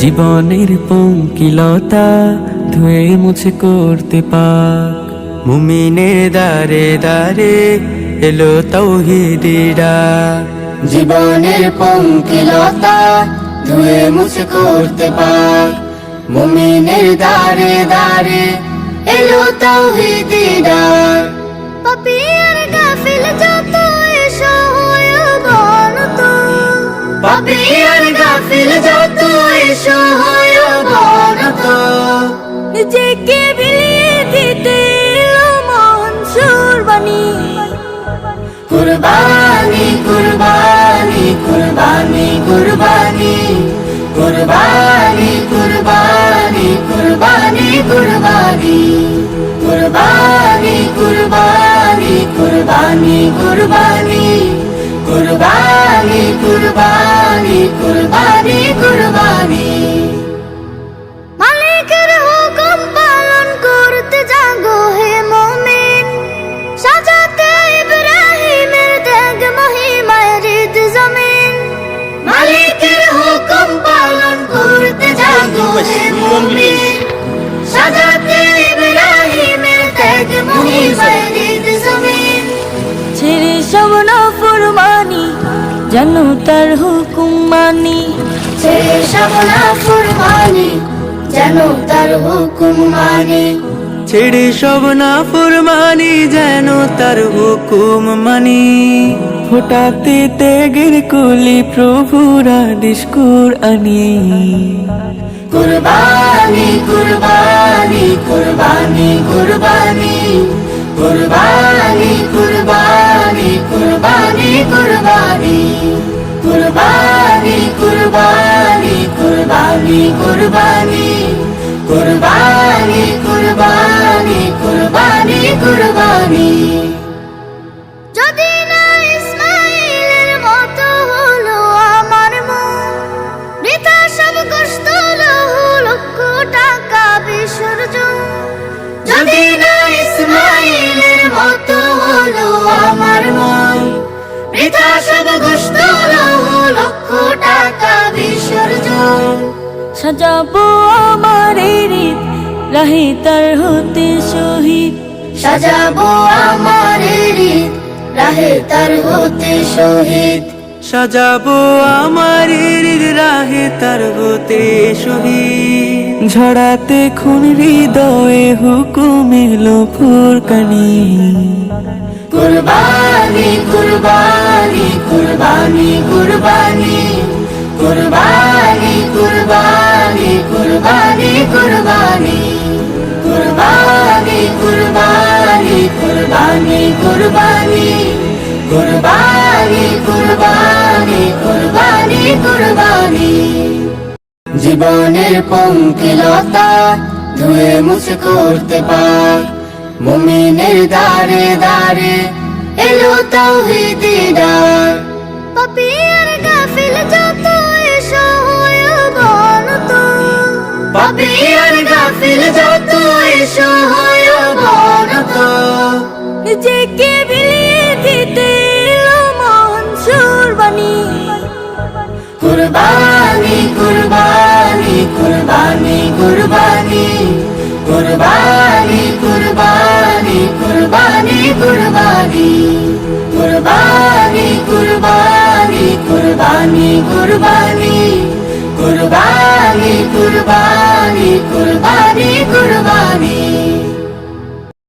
জীবনের পঙ্কিলতা ধুয়ে মুছে করতে পাক। মুমিনের দারে দারে এলো তাওহীদের ডাক। জীবনের পঙ্কিলতা ধুয়ে মুছে করতে পাক। মুমিনের দারে দারে এলো তাওহীদের ডাক। পাপী আর গাফিল যত এসো হয়ে অবনত, পাপী আর গাফিল যত এসো হয় অবনত। নিজেকে বিলিয়ে দিতে এলো মহান কুরবানি। কুরবানি কুরবানি কুরবানি কুরবানি কুরবানি কুরবানি কুরবানি কুরবানি কুরবানি কুরবানি কুরবানি কুরবানি কুরবানি কুরবানি কুরবানি কুরবানি। মালিকের হুকুম পালন করতে জাগো হে মুমিন, সাজাতে ইব্রাহিমের ত্যাগ মহিমায় হৃদ জমিন। মালিকের হুকুম পালন করতে জাগো হে মুমিন, সাজাতে ইব্রাহিমের ত্যাগ মহিমায় হৃদ জমিন। ছেড়ে সব নাফরমানি যেন তার হুকুম মানি। ছেড়ে সব নাফরমানি যেন তার হুকুম মানি। ছেড়ে সব নাফরমানি যেন তার হুকুম মানি। ফোটাতে ত্যাগের কুলি প্রভুর আদেশ কুরআনি। কুরবানি কুরবানি কুরবানি কুরবানি কুরবানি কুরবানি কুরবানি কুরবানি কুরবানি কুরবানি কুরবানি কুরবানি কুরবানি কুরবানি কুরবানি কুরবানি। যদি না ইসমাইলের মতো হলো আমার মন, বৃথা সব কষ্ট লহু লক্ষ টাকা বিসর্জন। যদি না ইসমাইলের মতো হলো আমার মন, বৃথা সব কষ্ট লহু লক্ষ টাকা বিসর্জন। সাজাবো আমার হৃদ রাহে তার হতে শহীদ। সাজাবো আমার হৃদ রাহে তার হতে শহীদ। সাজাবো আমার হৃদ রাহে তার হতে শহীদ। ঝড়াতে খুন হৃদয়ে হুকুম এলো ফুরকানি। কুরবানি কুরবানি কুরবানি কুরবানি কুরবানি কুরবানি কুরবানি কুরবানি কুরবানি কুরবানি কুরবানি কুরবানি কুরবানি কুরবানি কুরবানি কুরবানি। জীবনের পঙ্কিলতা ধুয়ে মুছে করতে পাক। মুমিনের দারে দারে এলো তাওহীদের ডাক। পাপী আর গাফিল যত এসো হয়ে অবনত, পাপী আর গাফিল যত এসো হয় অবনত। নিজেকে বিলিয়ে দিতে এলো মহান কুরবানি। কুরবানি কুরবানি কুরবানি কুরবানি কুরবানি কুরবানি কুরবানি কুরবানি কুরবানি কুরবানি কুরবানি কুরবানি কুরবানি